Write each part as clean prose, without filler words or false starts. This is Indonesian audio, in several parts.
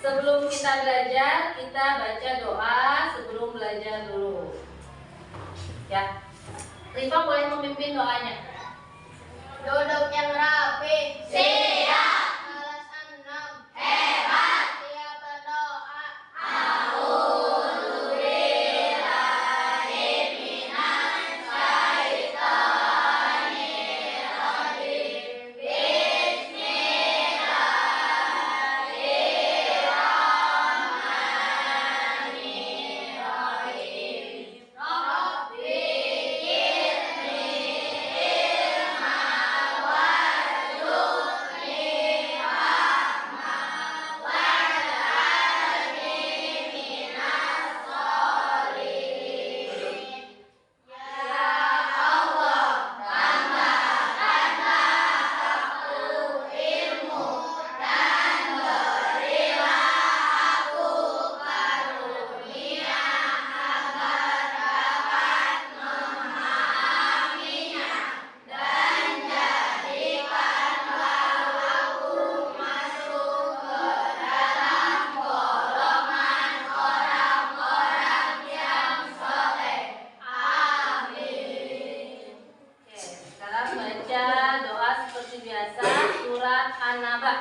Sebelum kita belajar, kita baca doa sebelum belajar dulu. Ya, Rifa boleh memimpin doanya. Duduk yang rapi. Siap. Balas 6. Hebat. Siap berdoa. Surat An-Naba.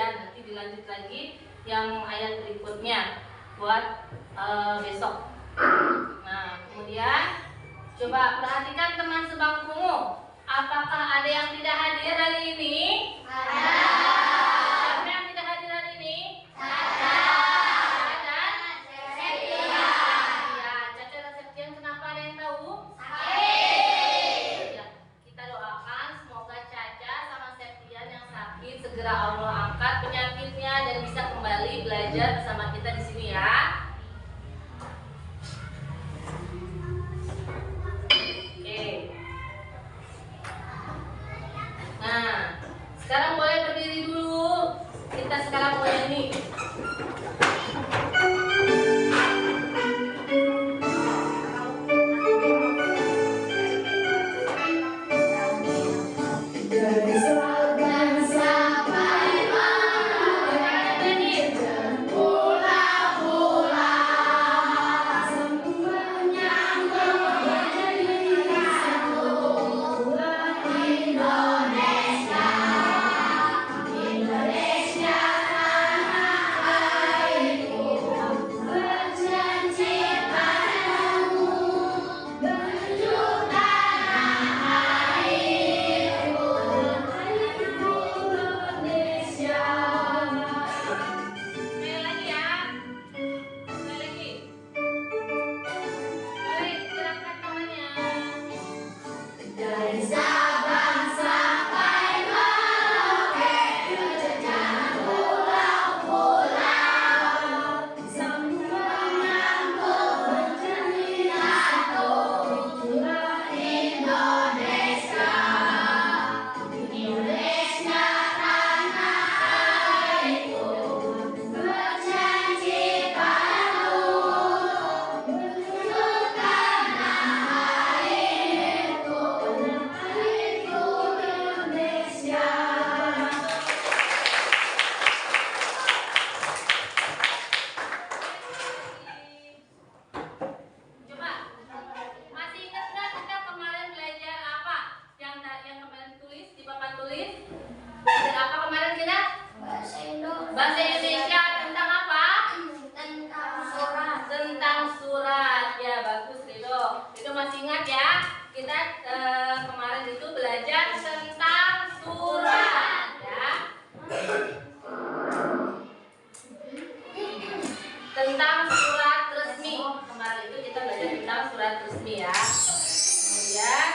Nanti dilanjut lagi yang ayat berikutnya buat besok. Nah, kemudian coba perhatikan teman sebangkumu. Apakah ada yang tidak hadir hari ini? Ada. Siapa yang tidak hadir hari ini? Caca. Dan Septian. ya, Caca dan Septian kenapa, ada yang tahu? Sakit. Ya, kita doakan semoga Caca sama Septian yang sakit segera Allah angkat penyakitnya dan bisa kembali belajar bersama kita di sini ya. Oke. Nah, kita kemarin itu belajar tentang surat, ya. Tentang surat resmi. Kemarin itu kita belajar tentang surat resmi, ya. Kemudian,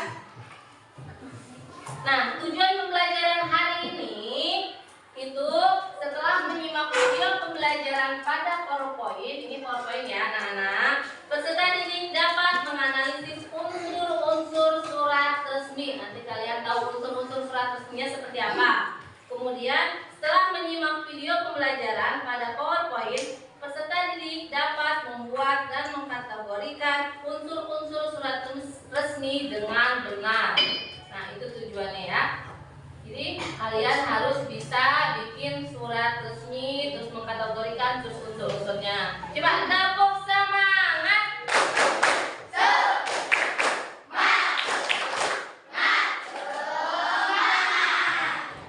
nah, tujuan pembelajaran hari ini itu setelah menyimak video pembelajaran pada PowerPoint, ini PowerPoint ya anak-anak, peserta didik dapat menganalisis unsur-unsur surat resmi. Nanti kalian tahu unsur-unsur surat resminya seperti apa. Kemudian setelah menyimak video pembelajaran pada PowerPoint, peserta didik dapat membuat dan mengkategorikan unsur-unsur surat resmi dengan benar. Nah, itu tujuannya ya. Jadi kalian harus bisa bikin surat resmi terus mengkategorikan terus unsur-unsurnya. Coba tepuk semangat.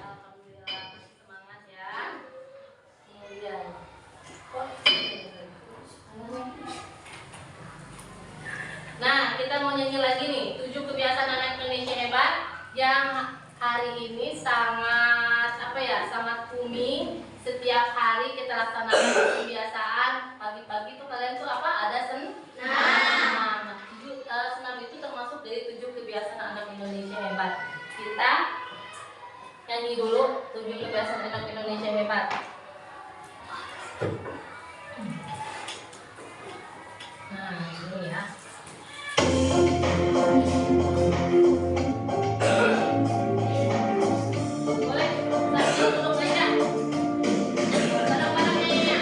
Alhamdulillah, semangat ya. Kemudian nah, kita mau nyanyi lagi nih 7 kebiasaan anak Indonesia hebat yang hari ini sangat sangat booming. Setiap hari kita laksanakan kebiasaan. Pagi-pagi tuh kalian tuh ada senam. Nah, senam itu termasuk dari 7 kebiasaan anak Indonesia hebat. Kita nyanyi dulu 7 kebiasaan anak Indonesia hebat. Nah, ini ya. Boleh sambil duduk aja. Bareng-bareng nyanyinya.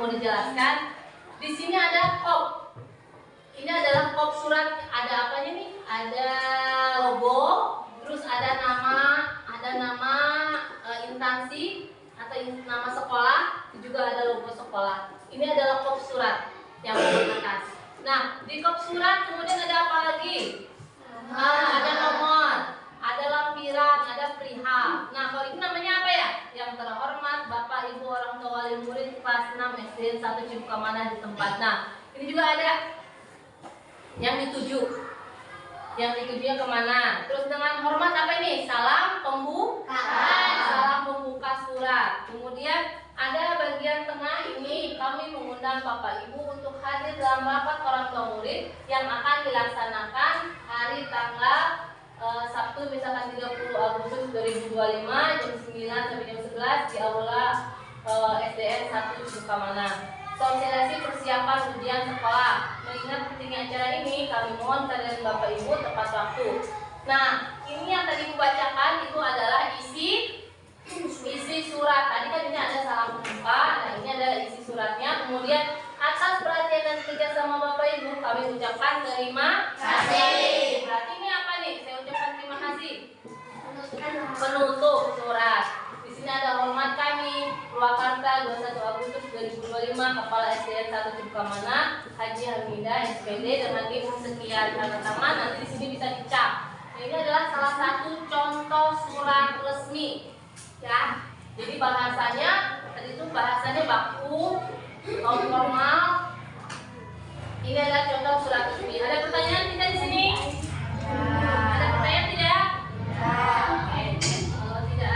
mau dijelaskan. Di sini ada kop. Ini adalah kop surat. Ada apanya nih? Ada logo, terus ada nama instansi atau nama sekolah, juga ada logo sekolah. Ini adalah kop surat yang menggunakan. Nah, di kop surat kemudian ada apa lagi? Ada nomor, ada lampiran, ada perihal. Nah, kalau itu namanya apa ya? Yang terhormat Bapak Ibu orang tua wali murid kelas 6 SD 1 Cipukamana di tempat. Nah, ini juga ada yang dituju. Yang ditujunya kemana? Terus dengan hormat apa ini? Salam pembuka surat. Kemudian ada bagian tengah ini, kami mengundang Bapak Ibu untuk hadir dalam rapat orang tua murid yang akan dilaksanakan hari tanggal Sabtu misalkan 30 Agustus 2025 jam 9 sampai jam 11 di aula SDN 1 Cipukamana. Sosialisasi persiapan ujian sekolah. Mengingat pentingnya acara ini, kami mohon kehadiran Bapak Ibu tepat waktu. Nah, ini yang tadi dibacakan itu adalah isi surat. Tadi kan ini ada salam pembuka, nah ini adalah isi suratnya. Kemudian atas perhatian dan kerjasama Bapak Ibu kami ucapkan terima kasih. Berarti ini apa nih? Saya ucapkan terima kasih. Penutup surat. Di sini ada hormat kami Purwakarta 21 Agustus 2025 Kepala SDN 1 Cipukamana Haji Hamidah SPD dengan tim sekian tanda tangan. Nanti di sini bisa dicap. Nah, ini adalah salah satu contoh surat resmi. Ya, jadi bahasanya tadi itu bahasanya baku, formal. Ini adalah contoh surat resmi. Ada pertanyaan tidak di sini? Ada pertanyaan tidak? Oke. Kalau tidak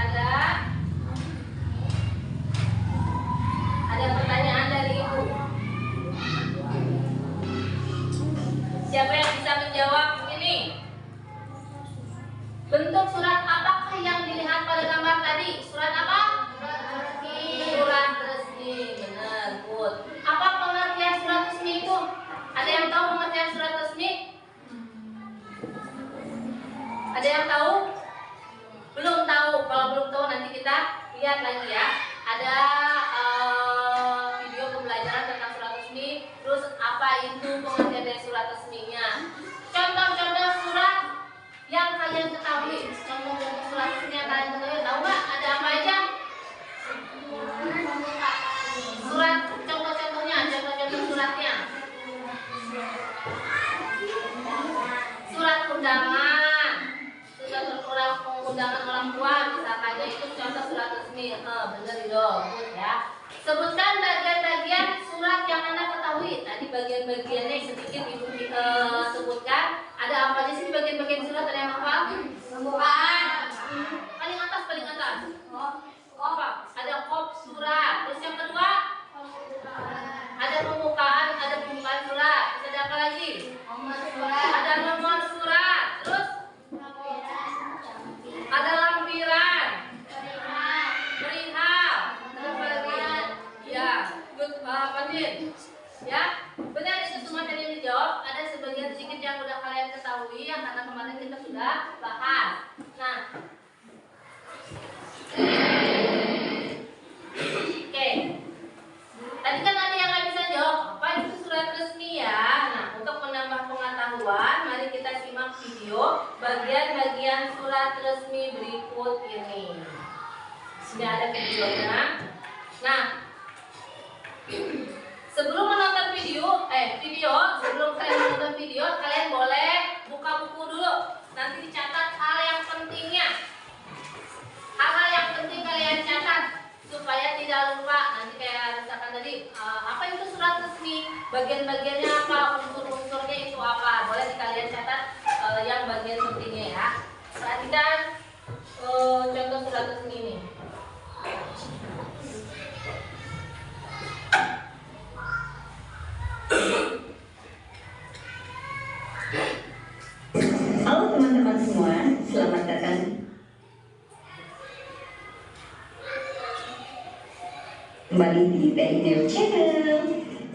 ada pertanyaan dari Ibu. Siapa yang bisa menjawab ini? Bentuk surat apakah yang dilihat pada gambar tadi? Surat apa? Surat resmi. Benar, good. Apa pengertian surat resmi itu? Ada yang tahu pengertian surat resmi? Ada yang tahu? Belum tahu. Kalau belum tahu nanti kita lihat lagi ya. Ada video pembelajaran tentang surat resmi. Terus apa itu pengertian dari surat resminya? Contoh-contoh surat yang kalian ketahui, contoh-contoh surat resmi yang kalian ketahui, tahu nggak? Ada apa aja? Surat, contoh-contohnya, contoh-contoh suratnya. Surat undangan, surat undangan orang tua, misalkan itu contoh surat resmi. Bener dong, ya. Sebutkan bagian-bagian surat yang Anda ketahui. Tadi bagian-bagiannya sedikit Ibu sebutkan. Ada apa aja sih bagian-bagian surat? Ada yang hafal? Pembukaan. Paling atas. Apa? Ada kop surat. Terus yang kedua? Ada pembukaan surat. Terus ada apa lagi? Ada nomor surat. Terus ada lampiran. Perihal. Ada apa lagi? Ya, good, Pandin. Ya, benar itu semua tadi yang dijawab. Ada sebagian sedikit yang udah kalian ketahui yang karena kemarin kita sudah bahas. Nah, oke. Tadi kan ada yang nggak bisa jawab apa itu surat resmi ya. Nah, untuk menambah pengetahuan, mari kita simak video bagian-bagian surat resmi berikut ini. Sudah ada videonya. Nah, sebelum menonton video, sebelum kalian menonton video, kalian boleh buka buku dulu. Nanti dicatat hal yang pentingnya. Hal-hal yang penting kalian catat supaya tidak lupa. Nanti kayak misalkan tadi, apa itu surat resmi? Bagian-bagiannya apa? Unsur-unsurnya itu apa? Boleh kalian catat yang bagian pentingnya ya. Perhatikan contoh surat resmi ini. Halo teman-teman semua, selamat datang kembali di TINEO Channel.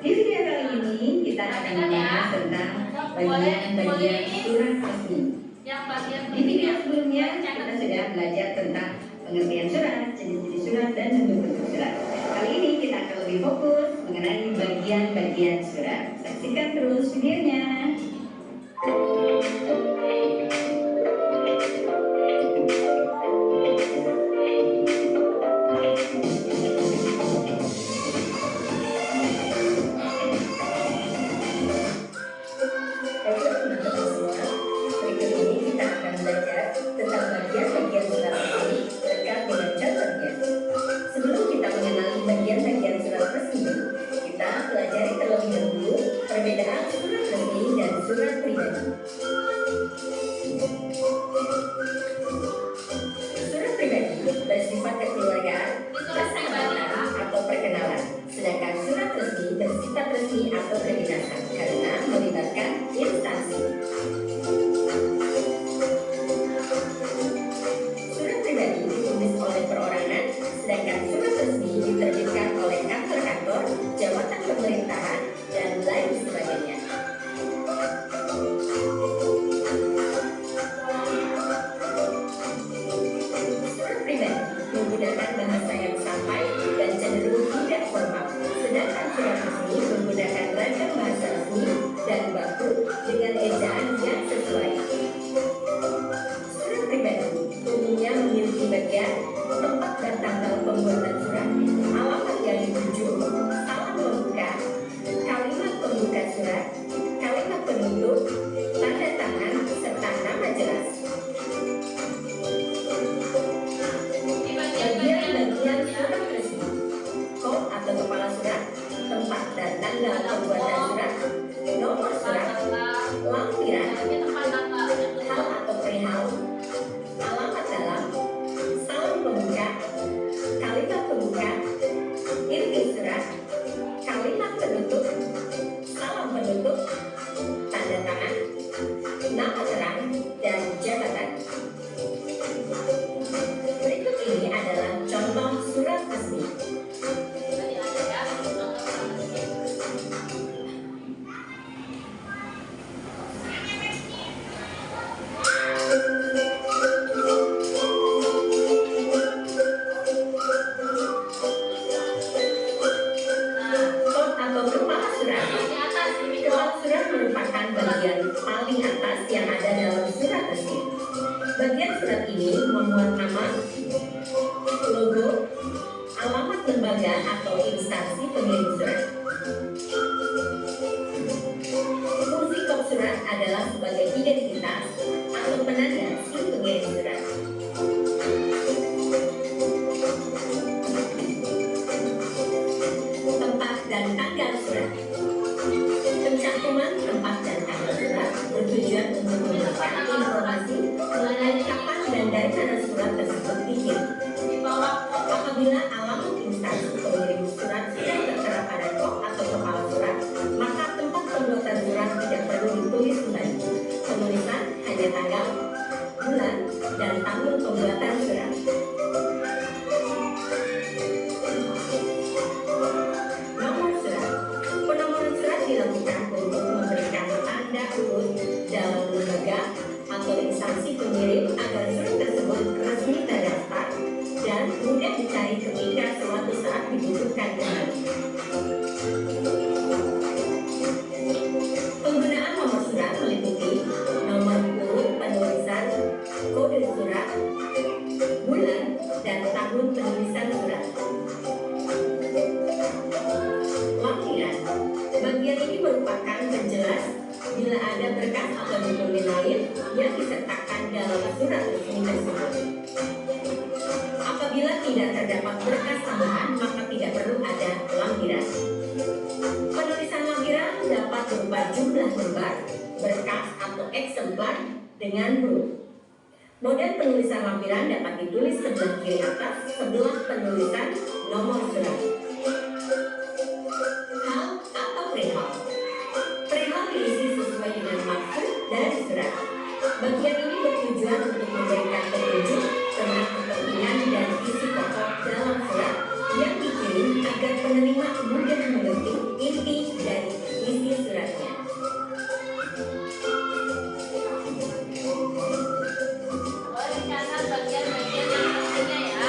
Di video kali ini kita akan membahas tentang bagian-bagian surat resmi. Yang bagian Di video sebelumnya kita sudah belajar tentang pengertian surat, jenis-jenis surat, dan bentuk-bentuk surat. Kali ini kita akan lebih fokus mengenai bagian-bagian surat. Saksikan terus videonya. Berikut ini kita akan belajar tentang bagian-bagian surat resmi lengkap dengan contohnya. Sebelum kita mengenali bagian-bagian surat resmi, kita pelajari terlebih dahulu perbedaan surat resmi dan surat pribadi. Surat pribadi bersifat kekeluargaan, persahabatan, atau perkenalan, sedangkan surat resmi bersifat resmi atau kedinasan karena melibatkan instansi. Surat pribadi ditulis oleh perorangan, sedangkan surat resmi diterbitkan oleh kantor-kantor, jabatan pemerintahan, dan lain sebagainya. Surat pribadi menggunakan bahasa yang santai dan cenderung tidak formal, sedangkan surat resmi menggunakan ragam bahasa resmi dan baku dengan ejaan yang sesuai. Surat pribadi umumnya memiliki bagian tempat dan tanggal pembuatan surat, alamat yang dituju, salam pembuka, kalimat pembuka surat, kalimat penutup, tanda tangan, serta nama jelas. Bagian-bagian surat resmi: kod atau kepala surat, tempat dan tanggal pembuatan surat, nomor surat, lampiran, hal atau perihal, alamat dalam, salam pembuka, kalimat pembuka, inti surat, kalimat penutup, salam penutup, tanda tangan, nama terang, dan jabatan. Berikut ini adalah contoh surat resmi. Kod atau kepala surat. Kepala surat merupakan bagian paling atas yang ada dalam surat resmi. Bagian surat ini memuat nama, logo, alamat lembaga atau instansi pengirim surat. Fungsi kod surat adalah sebagai identitas atau penanda si pengirim surat. Tempat dan tanggal surat. Pencantuman tempat dan tanggal surat bertujuan untuk memberikan informasi mengenai kapan dan dari mana surat tersebut dikirim. Apabila alamat instansi pengirim surat sudah tertera pada kod atau kepala surat, maka tempat pembuatan surat tidak perlu ditulis kembali. Penulisan hanya tanggal, bulan, dan tahun pembuatan surat. Nomor surat. Penomoran surat dilakukan untuk memberikan tanda urut dalam lembaga atau instansi pengirim agar surat tersebut resmi terdaftar dan mudah dicari ketika suatu saat dibutuhkan kembali. Penggunaan nomor surat meliputi nomor urut penulisan, kode surat, bulan, dan tahun penulisan surat. Lampiran. Bagian ini merupakan penjelas bila ada berkas atau dokumen lain yang disertakan dalam surat resmi tersebut. Apabila tidak terdapat berkas tambahan, maka tidak perlu ada lampiran. Penulisan lampiran dapat berupa jumlah lembar, berkas atau eksemplar dengan huruf. Model penulisan lampiran dapat ditulis sebelah kiri atas, sebelah penulisan nomor surat. Hal atau perihal. Perihal diisi sesuai dengan maksud dari surat. Bagian ini bertujuan untuk memberikan petunjuk tentang kepentingan dan isi pokok dalam surat yang dikirim agar penerima mudah mengerti inti dari isi suratnya. Catat bagian-bagian yang pentingnya ya.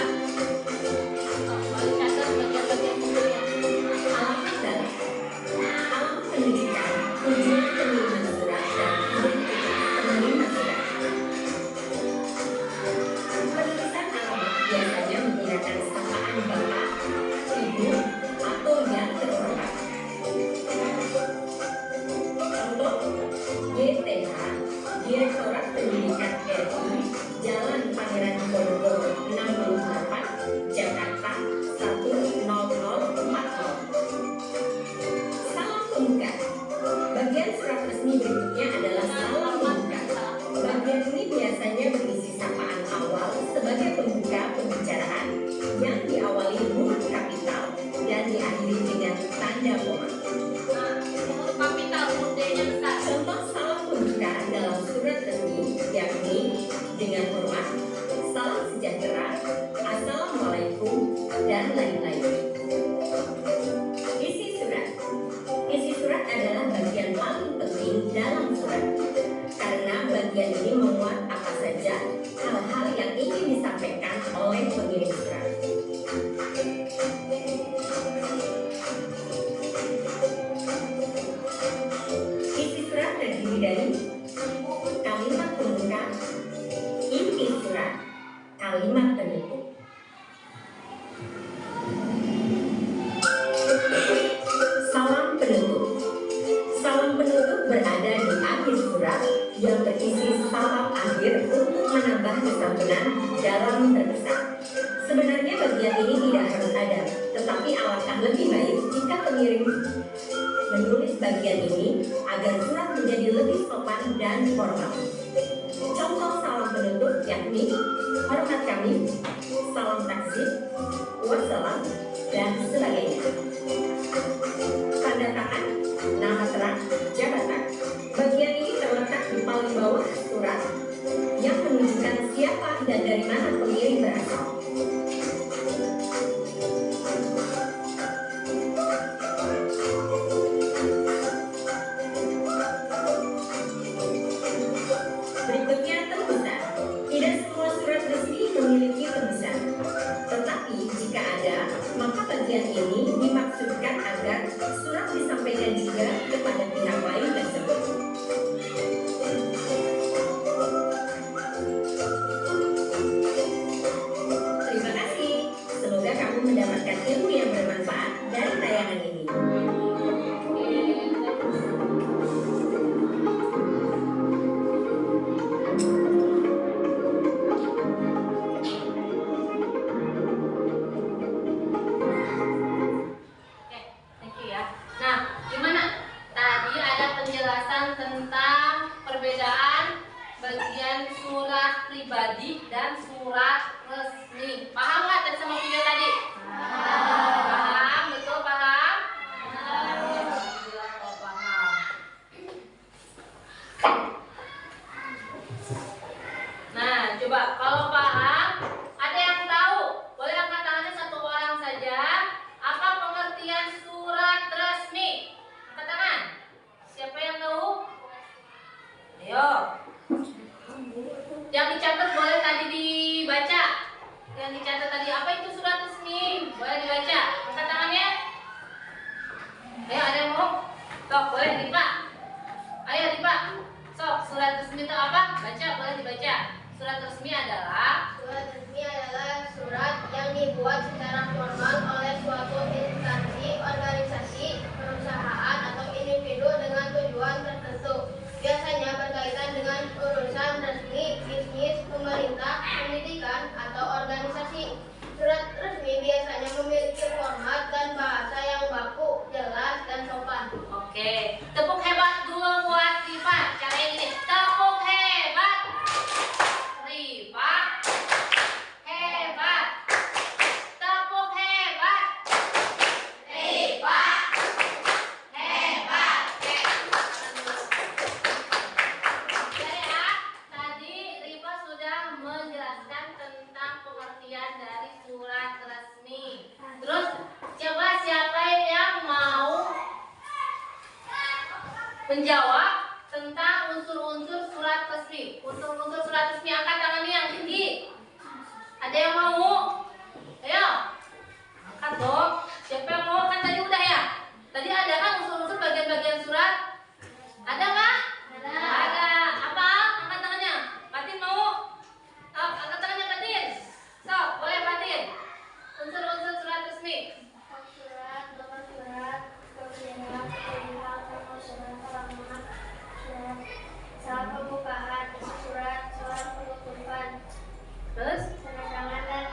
dengan hormat, salam sejahtera, assalamualaikum, dan lain-lain. Isi surat. Isi surat adalah bagian paling penting dalam surat, karena bagian ini memuat apa saja hal-hal yang ingin disampaikan oleh pengirim surat. Isi surat terdiri dari kalimat pembuka, inti surat, kalimat penutup. Salam penutup. Salam penutup berada di akhir surat yang berisi salam akhir untuk menambah kesantunan dalam terkesan. Sebenarnya bagian ini tidak harus ada, tetapi alangkah lebih baik jika pengirim menulis bagian ini agar surat menjadi lebih sopan dan formal. Contoh salam penutup yakni hormat kami, salam taksir, wassalam, dan sebagainya. Tanda tangan, nama terang, jabatan. Bagian ini terletak di paling bawah surat yang menunjukkan siapa dan dari mana pengirim berasal. Berikutnya tembusan. Tidak semua surat resmi memiliki tembusan. Tetapi jika ada, maka bagian ini dimaksudkan agar surat disampaikan juga kepada pihak lain tersebut. Terima kasih. Semoga kamu mendapatkan ilmu yang bermanfaat dari tayangan ini. Oke, thank you ya. Nah, gimana? Tadi ada penjelasan tentang perbedaan bagian surat pribadi dan surat resmi. Paham nggak tadi sama video tadi? Paham, betul paham? Alhamdulillah kalau paham. Nah, coba kalau paham, ada yang tahu? Boleh angkat tangannya satu orang saja. Apa pengertian surat resmi? Angkat tangan. Siapa yang tahu? Ayo. Yang dicatat boleh tadi dibaca. Yang dicatat tadi apa itu surat resmi? Boleh dibaca. Angkat tangannya. Ayo, ada yang mau? Sok, boleh Dipa. Ayo Dipa. Sok, surat resmi itu apa? Baca, boleh dibaca. Surat resmi adalah surat yang dibuat secara formal oleh suatu instansi, organisasi, perusahaan, atau individu dengan tujuan tertentu. Biasanya berkaitan dengan urusan resmi, bisnis, pemerintah, pendidikan, atau organisasi. Surat resmi biasanya memiliki format dan bahasa yang baku, jelas, dan sopan. Oke, tepuk hebat dulu buat Rifa. Caranya gini, tepuk hebat. Rifa, hebat. Tepuk hebat. Rifa, hebat. Oke ya, tadi Rifa sudah menjelaskan tentang pengertian dari surat resmi. Terus, coba siapa yang mau menjawab tentang unsur-unsur surat resmi? Unsur-unsur surat resmi, angkat tangannya yang tinggi. Ada yang mau? Ayo, angkat dong. Siapa yang mau? Kan tadi udah ya. Tadi ada kan unsur-unsur bagian-bagian surat? Ada nggak? Ada. Apa? Angkat tangannya. Fatin mau? Sok, angkat tangannya Fatin. Sok, boleh Fatin. Unsur-unsur surat resmi. Saat pembukaan surat, saat penutupan, Terus? tanda tangan dan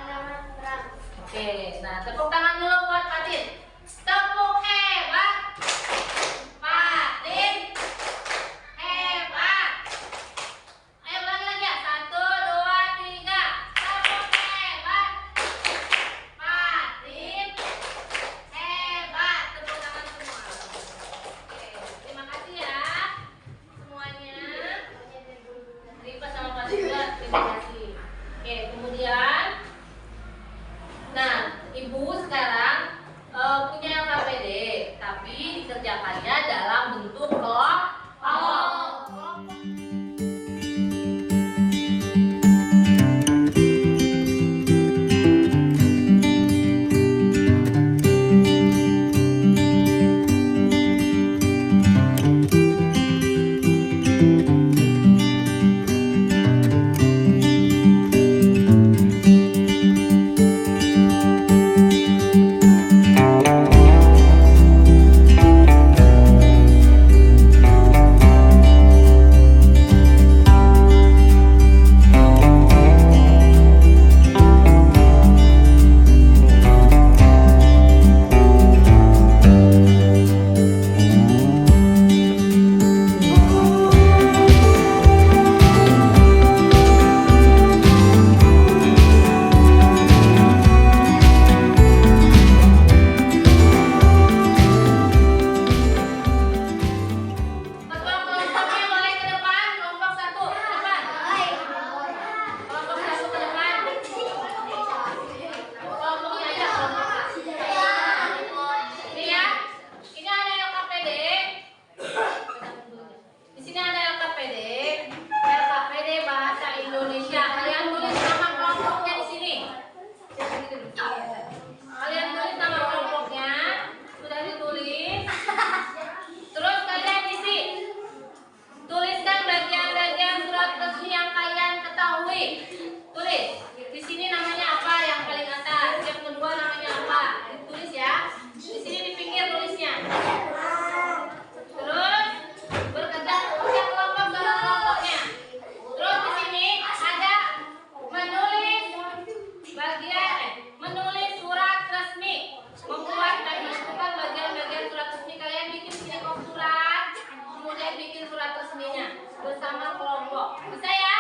Tulis. Di sini namanya apa yang paling atas? Yang kedua namanya apa? Tulis ya. Di sini di pinggir tulisnya. Terus berkerja kelompok dalam kelompoknya. Terus di sini ada menulis surat resmi, membuat dan menentukan bagian-bagian surat resmi. Kalian bikin sini surat, kemudian bikin surat resminya bersama kelompok. Bisa ya?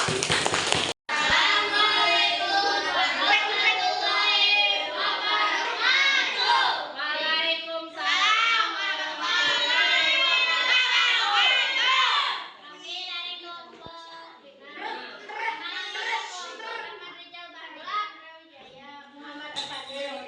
Waalaikumsalam warahmatullahi wabarakatuh. Kami dari kelompok Rahmat Rijal Bahra Brawijaya Muhammad Al-Fadil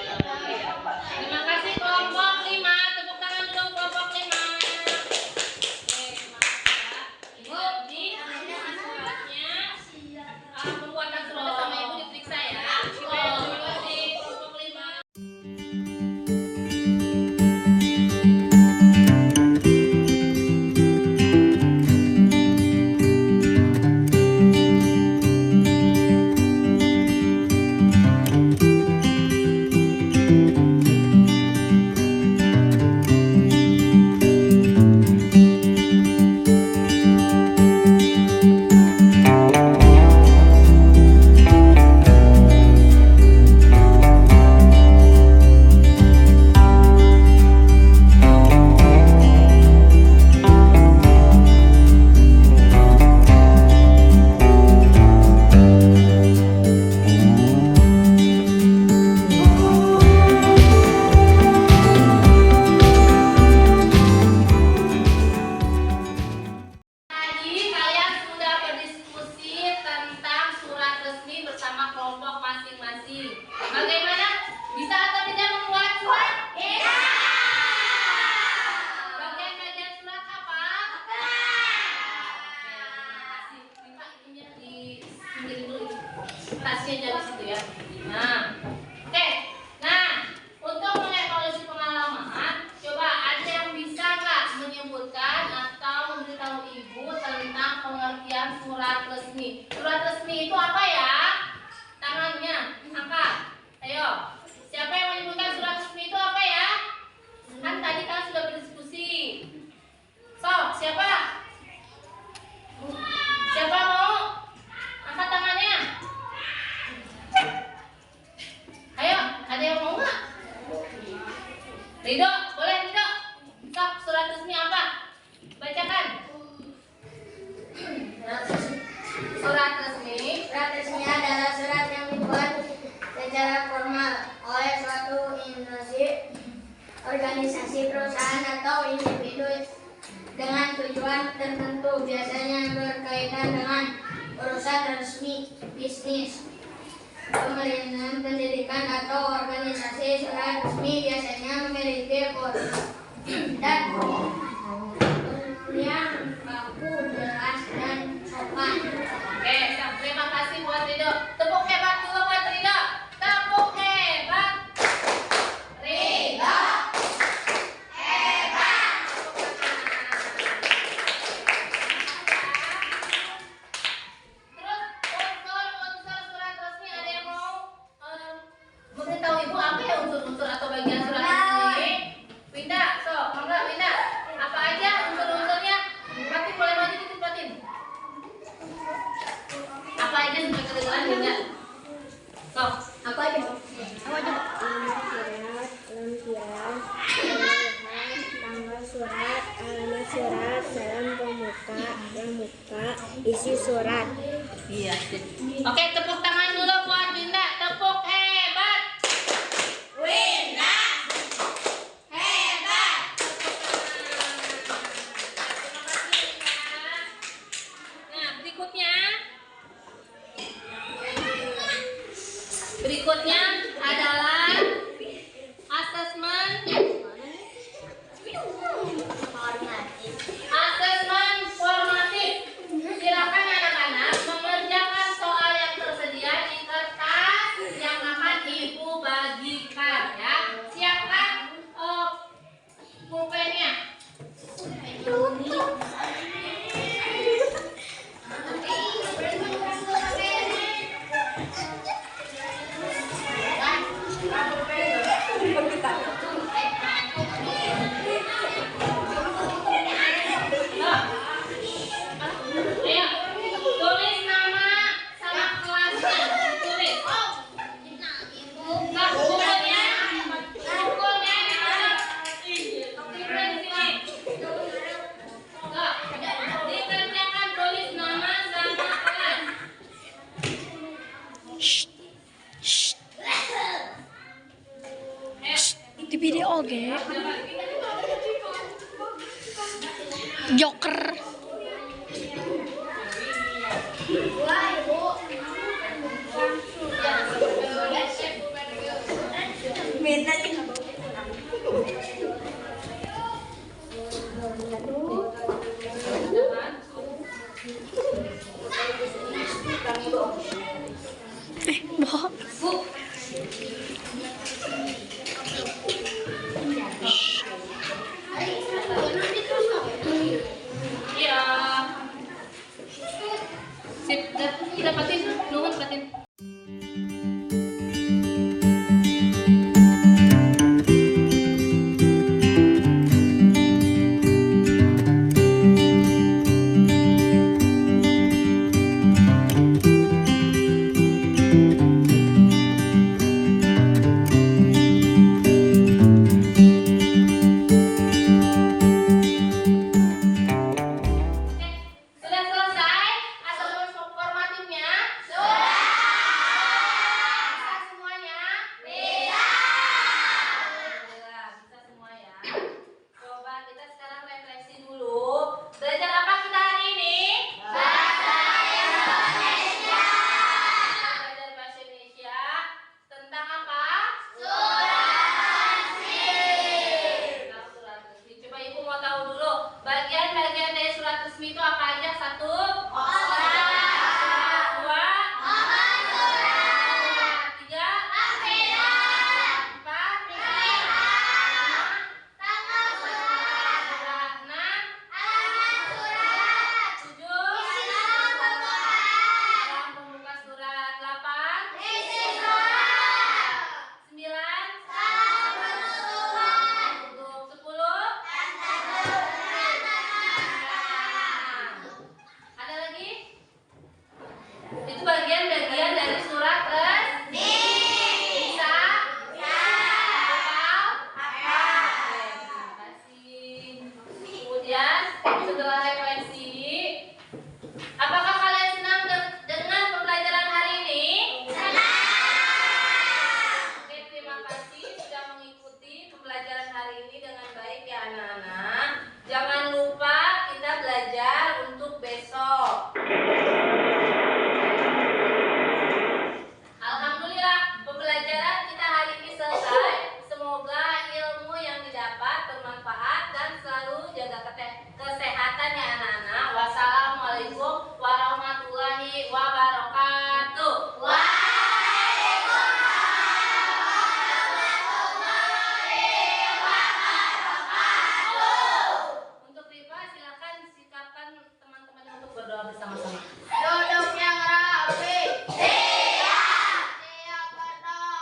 Terima kasih kelompok 5. Tepuk tangan dulu kelompok 5. Ibu di suratnya pembuatan surat sama ibu diperiksa ya. Coba di kelompok 5. Tadi kalian sudah berdiskusi tentang surat resmi bersama kelompok masing-masing. Bagaimana? Bisa atau tidak membuat surat? Bisa. Bagian-bagian surat apa? Kasih, minta ininya di sini dulu. Tasnya jadi situ ya. Nah, oke. Nah, untuk mengevaluasi pengalaman, coba ada yang bisa nggak menyebutkan atau memberitahu ibu tentang pengertian surat resmi? Surat resmi itu apa ya? Tangannya angkat. Ayo. Siapa yang menyebutkan surat resmi itu apa ya? Kan tadi kan sudah berdiskusi. So, siapa? Siapa mau? Angkat tangannya. Ayo, ada yang mau nggak? Ridho, boleh Ridho? Sok, surat resmi apa? Bacakan. Surat resmi. Surat resmi adalah surat yang dibuat secara formal oleh suatu institusi, organisasi, perusahaan atau individu dengan tujuan tertentu, biasanya berkaitan dengan urusan resmi bisnis, pemerintahan, pendidikan atau organisasi. Surat resmi biasanya memiliki format dan yang baku, jelas dan sopan. Oke, terima kasih buat Ridho. Tepuk hebat dulu buat Ridho. Tepuk hebat. Ridho. Hebat. Terus unsur surat resmi ada yang mau memberitahu ibu apa ya unsur-unsur atau bagian surat resmi? Winda, so, mangga Winda. Apa aja unsur-unsurnya? Patin boleh maju dikit Patin. Apa aja sampai kedengeran Winda? So, Apa aja? Tanggal surat, alamat surat, salam pemuka, isi surat. iya. Oke, tepuk tangan dulu buat Winda. Tepuk hebat. Winda. Hebat. Nah, berikutnya adalah asesmen formatif. Silakan anak-anak mengerjakan soal yang tersedia di kertas yang Joker. Bohong. Iya. Sip, dapatin, nuhun dapatin. Sudah selesai asal formatifnya? Sudah. Bisa semuanya? Bisa. Alhamdulillah, bisa semua ya. Coba kita sekarang refleksi dulu. Belajar apa kita hari ini? Bahasa Indonesia. Belajar bahasa Indonesia tentang apa? Surat resmi. Tentang surat resmi. Coba ibu mau tahu dulu bagian-bagian dari surat resmi itu apa aja? Satu, dua, tiga, empat, enam, tujuh, dalam pembuka surat, 8, 9, tutup, 10. Ada lagi? Itu bagian-bagian dari surat resmi. Bisa? Hafal? Terima kasih. Kemudian setelah refleksi, apakah kalian senang dengan pembelajaran hari ini? Oke, terima kasih sudah mengikuti pembelajaran hari ini dengan baik ya anak-anak. Jangan lupa kita belajar untuk besok. Alhamdulillah, pembelajaran kita hari ini selesai. Semoga ilmu yang didapat bermanfaat dan selalu jaga kesehatan ya anak-anak. Wassalamualaikum warahmatullahi wabarakatuh. Untuk Rifa, silakan sikapkan teman-teman untuk berdoa bersama-sama. Duduk yang rapi. Siap berdoa.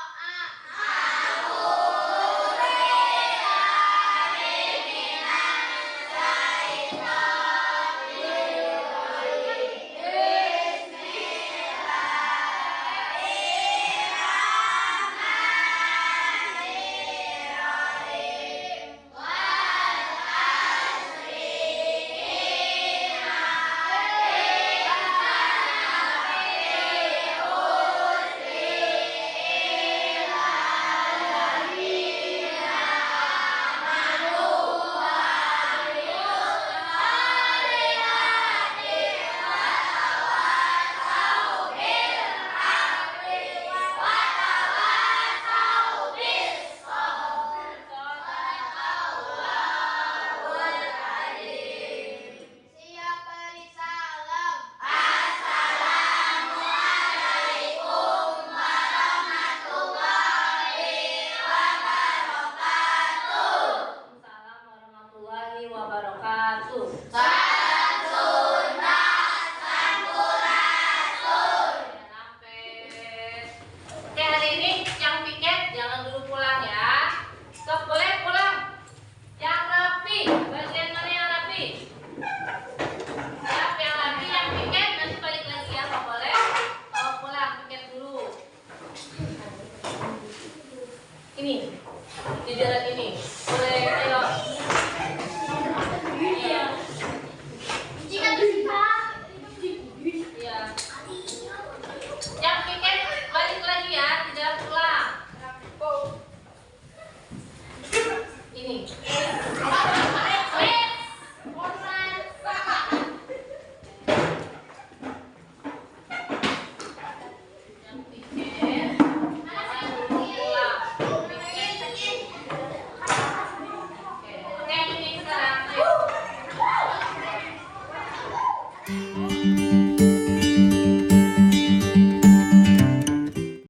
surat.